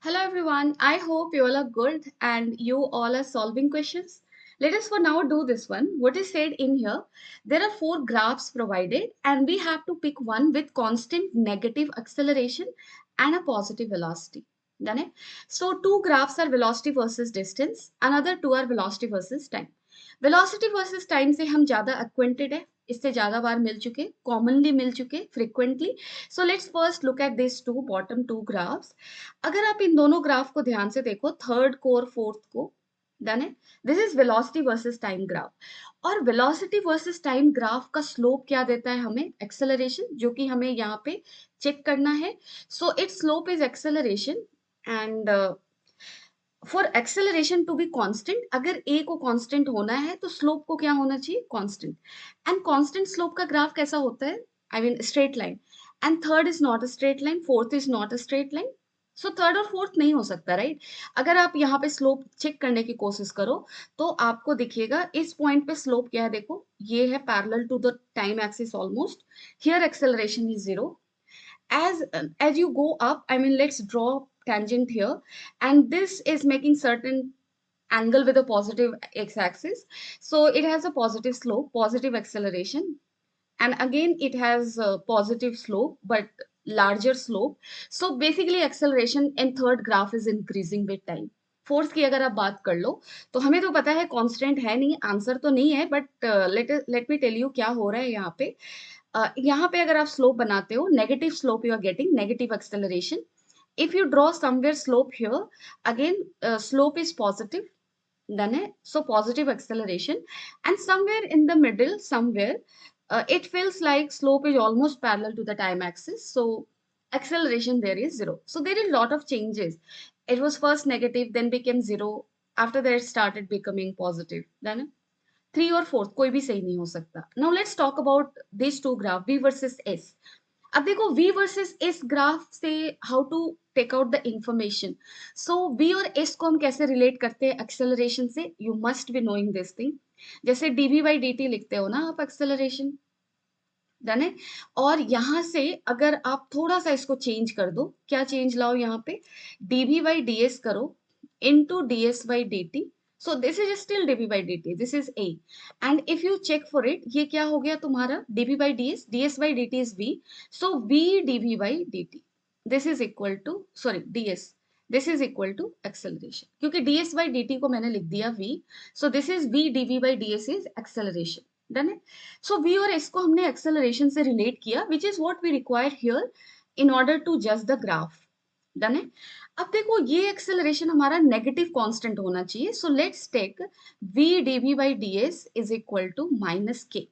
Hello everyone, I hope you all are good and you all are solving questions. Let us for now do this one. What is said in here? There are four graphs provided and we have to pick one with constant negative acceleration and a positive velocity. Done it? So two graphs are velocity versus distance, another two are velocity versus time. Velocity versus time से हम ज़्यादा acquainted है, इससे ज़्यादा बार मिल चुके, commonly मिल चुके, frequently. So let's first look at these two bottom two graphs. अगर आप इन दोनों ग्राफ को ध्यान से देखो थर्ड को और फोर्थ को डन है this is velocity versus time graph और वेलोसिटी वर्सेस टाइम ग्राफ का स्लोप क्या देता है हमें एक्सेलरेशन जो कि हमें यहाँ पे चेक करना है so it's slope is acceleration and for acceleration to be constant अगर ए को कांस्टेंट होना है तो स्लोप को क्या होना चाहिए कांस्टेंट एंड कांस्टेंट स्लोप का ग्राफ कैसा होता है I mean straight line and third is not a straight line fourth is not a straight line so third और फोर्थ नहीं हो सकता राइट अगर आप यहाँ पे स्लोप चेक करने की कोशिश करो तो आपको दिखेगा इस पॉइंट पे स्लोप क्या है देखो ये है parallel to the time axis almost here acceleration is zero as you go up I mean let's draw tangent here and this is making certain angle with a positive x-axis so it has a positive slope positive acceleration and again it has a positive slope but larger slope so basically acceleration in third graph is increasing with time fourth की अगर आप बात कर लो तो हमें तो पता है कांस्टेंट है नहीं आंसर तो नहीं है but let me tell you क्या हो रहा है यहाँ पे यहाँ पे अगर आप स्लोप बनाते हो negative slope you are getting negative acceleration if you draw somewhere slope here again slope is positive done it so positive acceleration and somewhere in the middle somewhere it feels like slope is almost parallel to the time axis so acceleration there is zero so there is a lot of changes it was first negative then became zero after that it started becoming positive done it three और fourth कोई भी सही नहीं हो सकता now let's talk about this two graph v versus s अब देखो v versus s graph से how to take out the information so v और s को हम कैसे रिलेट करते हैं एक्सेलरेशन से you must be knowing this thing जैसे dv बाई dt लिखते हो ना आप एक्सेलरेशन डन है और यहां से अगर आप थोड़ा सा इसको चेंज कर दो क्या चेंज लाओ यहाँ पे dv बाई ds करो into ds by dt so this is still dv by dt this is a and if you check for it ये क्या हो गया तुम्हारा dv by ds by dt is v so v dv by dt this is equal to sorry ds this is equal to acceleration क्योंकि ds by dt को मैंने लिख दिया v so this is v dv by ds is acceleration done है सो v और s को हमने acceleration से रिलेट किया which is what we require here in order to जज द ग्राफ डन है अब देखो ये एक्सेलरेशन हमारा नेगेटिव कांस्टेंट होना चाहिए so let's take v dv by ds is equal to minus k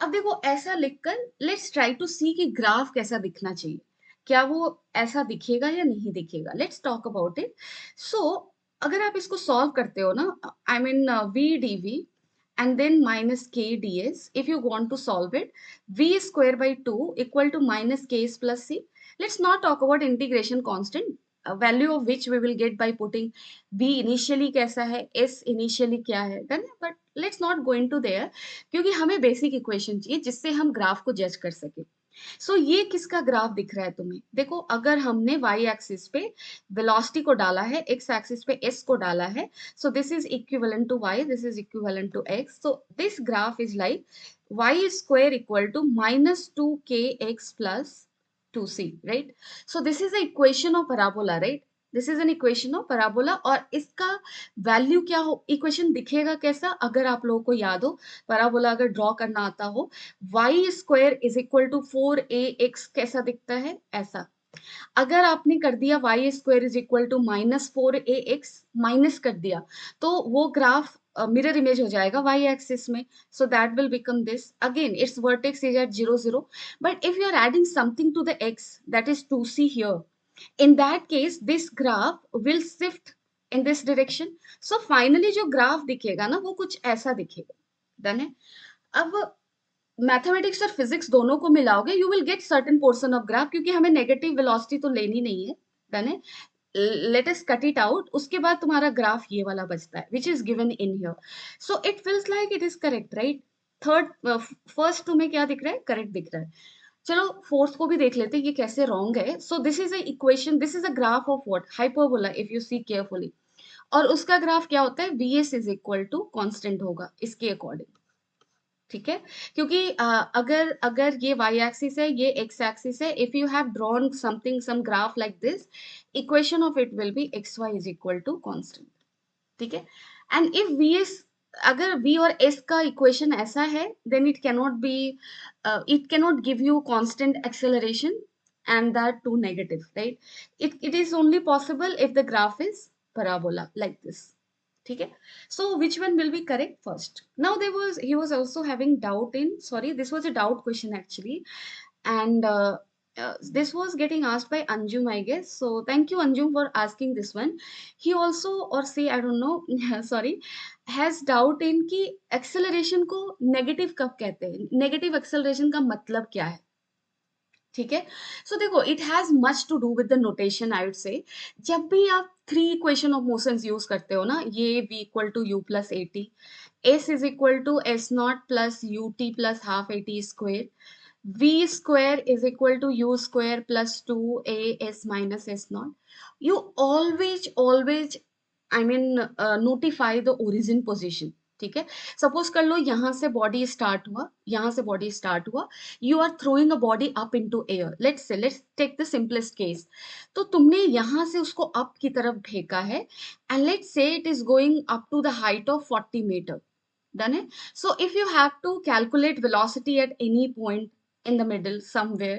अब देखो ऐसा लिखकर लेट्स ट्राई टू सी कि ग्राफ कैसा दिखना चाहिए क्या वो ऐसा दिखेगा या नहीं दिखेगा let's talk about it so अगर आप इसको सॉल्व करते हो ना I mean v dv and then minus k ds if you want to solve it v square by 2 equal to minus ks plus c let's not talk about integration constant value of which we will get by putting v initially कैसा है s initially क्या है done but let's not go into their क्योंकि हमें basic equation चाहिए जिससे हम graph को जज कर सके सो ये किसका ग्राफ दिख रहा है तुम्हें देखो अगर हमने वाई एक्सिस पे वेलोसिटी को डाला है एक्स एक्सिस पे एस को डाला है so this is equivalent to y this is equivalent to x so this graph is like y square equal to minus 2kx plus 2c right so this is the equation of parabola right this is an equation of parabola और इसका value क्या हो equation दिखेगा कैसा अगर आप लोगों को याद हो पैराबोला अगर ड्रॉ करना आता हो y square is equal to 4ax कैसा दिखता है ऐसा अगर आपने कर दिया y square is equal to minus 4ax minus कर दिया तो वो ग्राफ मिरर इमेज हो जाएगा y एक्सिस में so that will become this again its vertex is at 0 0 but if you are adding something to the x that is 2c here in that case this graph will shift in this direction so finally जो graph दिखेगा ना वो कुछ ऐसा दिखेगा done है अब mathematics और फिजिक्स दोनों को मिलाओगे you will get certain portion of graph क्योंकि हमें नेगेटिव वेलोसिटी तो लेनी नहीं है डन है let us cut it out उसके बाद तुम्हारा ग्राफ ये वाला बचता है which is given in here so it feels like it is correct right third first तुम्हें क्या दिख रहा है करेक्ट दिख रहा है चलो फोर्थ को भी देख लेते हैं ये कैसे रॉन्ग है. So this is a equation, this is a graph of what, hyperbola, if you see carefully. और उसका ग्राफ क्या होता है, v s is equal to constant होगा इसके अकॉर्डिंग. ठीक है, क्योंकि अगर अगर ये y एक्सिस है, ये x एक्सिस है, if you have drawn something some graph like this, equation of it will be x y is equal to constant. ठीक है, एंड इफ वी एस, अगर v और s का इक्वेशन ऐसा है, then it cannot give you constant acceleration and that too negative, right. It is only possible if the graph is parabola like this. ठीक है, so which one will be correct first? Now he was also having doubt in, sorry, this was a doubt question actually, and this was getting asked by Anjum, I guess. So thank you Anjum for asking this one. He also, or say I don't know sorry, has doubt in कि acceleration को negative कब कहते हैं, negative acceleration का मतलब क्या है. ठीक है, सो देखो it has much to do with the notation, I would say. जब भी आप three equation of motions use करते हो ना, ये v equal to u plus a t, s is equal to s naught plus u t plus half a t square, v square is equal to u square plus 2as minus s naught. You always I mean notify the origin position. ठीक है, suppose कर लो यहाँ से body start हुआ, यहाँ से body start हुआ, you are throwing a body up into air, let's take the simplest case. तो तुमने यहाँ से उसको अप की तरफ फेंका है, and let's say it is going up to the height of 40 metre. Done है. So if you have to calculate velocity at any point in the middle somewhere,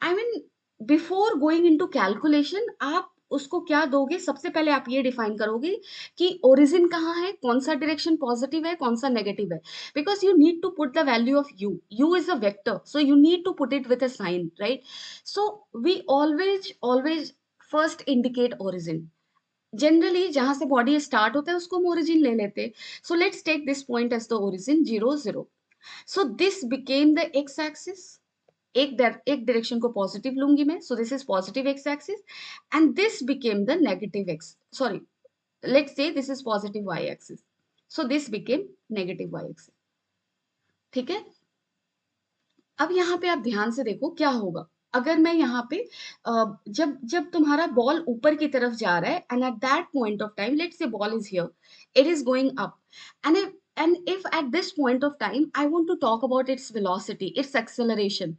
I mean, before going into calculation, आप उसको क्या दोगे, सबसे पहले आप ये define करोगे कि ओरिजिन कहाँ है, कौन सा डायरेक्शन पॉजिटिव है, कौन सा नेगेटिव है. Because you need to put the value of u is a vector, so you need to put it with a sign, right. So we always first indicate origin. Generally जहां से body start होता है उसको हम origin ले लेते. So let's take this point as the origin 0 0. So this became the x axis. एक direction को पॉजिटिव लूंगी मैं, so this is positive x axis, and this became the negative x, sorry, let's say this is positive y axis, so this became negative y axis. ठीक है, अब यहाँ पे आप ध्यान से देखो क्या होगा. अगर मैं यहाँ पे जब जब तुम्हारा बॉल ऊपर की तरफ जा रहा है, and at that point of time, let's say ball is here, it is going up, and if at this point of time I want to talk about its velocity, its acceleration,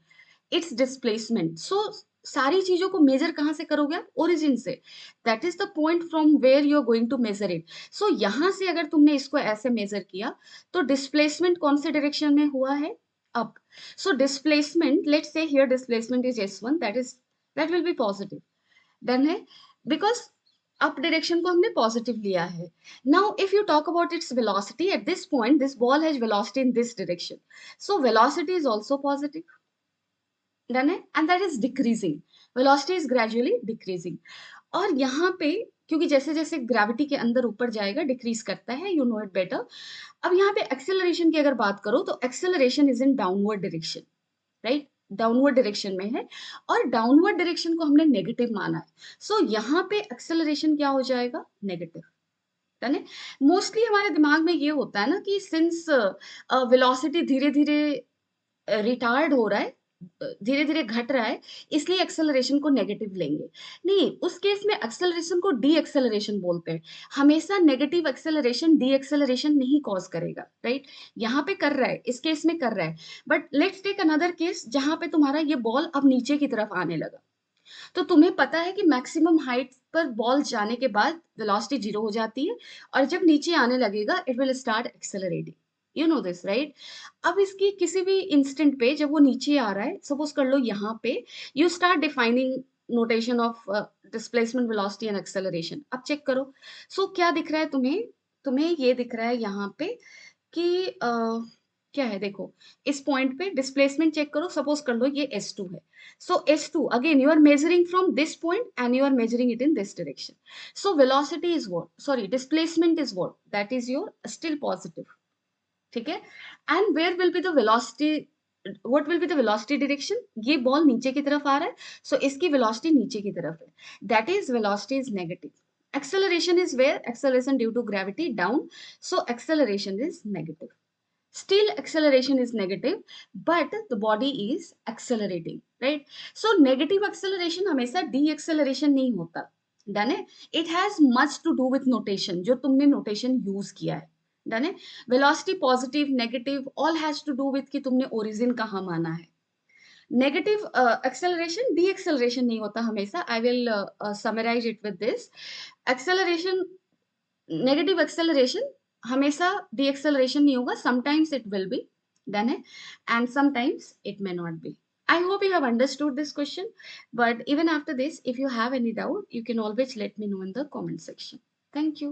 its displacement. So सारी चीजों को major कहाँ से करोगे आप, origin से. That is the point from where you are going to measure it. So यहाँ से अगर तुमने इसको ऐसे मेजर किया, तो डिस्प्लेसमेंट कौन से डायरेक्शन में हुआ है, up. So displacement, let's say here displacement is S1, that will be positive. Done है, because up direction को हमने positive लिया है. Now if you talk about its velocity, at this point this ball has velocity in this direction. So velocity is also positive. Done है, and that is decreasing. Velocity is gradually decreasing. और यहाँ पे क्योंकि जैसे जैसे gravity के अंदर ऊपर जाएगा डिक्रीज करता है, यू नो इट बेटर. अब यहाँ पे एक्सेलरेशन की अगर बात करो तो acceleration is in downward direction, right, downward direction में है, और डाउनवर्ड डायरेक्शन को हमने नेगेटिव माना है. सो यहाँ पे एक्सेलरेशन क्या हो जाएगा, नेगेटिव. है मोस्टली हमारे दिमाग में ये होता है ना कि सिंस वेलोसिटी धीरे धीरे रिटार्ड हो रहा है, धीरे धीरे घट रहा है, इसलिए एक्सेलरेशन को नेगेटिव लेंगे. नहीं, उस केस में एक्सेलरेशन को डी एक्सेलरेशन बोलते हैं. हमेशा नेगेटिव एक्सेलरेशन डी एक्सेलरेशन नहीं कॉज करेगा, राइट. यहाँ पे कर रहा है, इस केस में कर रहा है, but let's take another case जहां पे तुम्हारा ये बॉल अब नीचे की तरफ आने लगा. तो तुम्हें पता है कि मैक्सिमम हाइट पर बॉल जाने के बाद वेलोसिटी 0 हो जाती है, और जब नीचे आने लगेगा it will start accelerating. You know this, right. अब इसकी किसी भी इंस्टेंट पे जब वो नीचे आ रहा है, सपोज कर लो यहाँ पे, you start defining notation of displacement, velocity and acceleration. अब चेक करो. सो क्या दिख रहा है तुम्हें, तुम्हें ये दिख रहा है यहाँ पे कि क्या है, देखो इस पॉइंट पे डिस्प्लेसमेंट चेक करो. सपोज कर लो ये S2 है. So S2, again you are measuring from this point and you are measuring it in this direction. So velocity is what? Sorry, displacement is what? That is your still positive. ठीक है? And where will be the velocity? What will be the velocity direction? ये ball नीचे की तरफ आ रहा है, so इसकी velocity नीचे की तरफ है. That is velocity is negative. Acceleration is where? Acceleration due to gravity down. So acceleration is negative. Still acceleration is negative, but the body is accelerating, right? So negative acceleration हमेशा deceleration नहीं होता. Done है. It has much to do with notation, जो तुमने notation use किया है. Done है. Velocity positive negative all has to do with कि तुमने origin कहाँ माना है. नेगेटिव एक्सेलरेशन डी एक्सेलरेशन नहीं होता हमेशा. I will summarise it with this. Acceleration, negative acceleration हमेशा डी एक्सेलरेशन नहीं होगा. Sometimes it will be. Done है. And sometimes it may not be. I hope you have understood this question, but even after this, if you have any doubt, you can always let me know in the comment section. Thank you.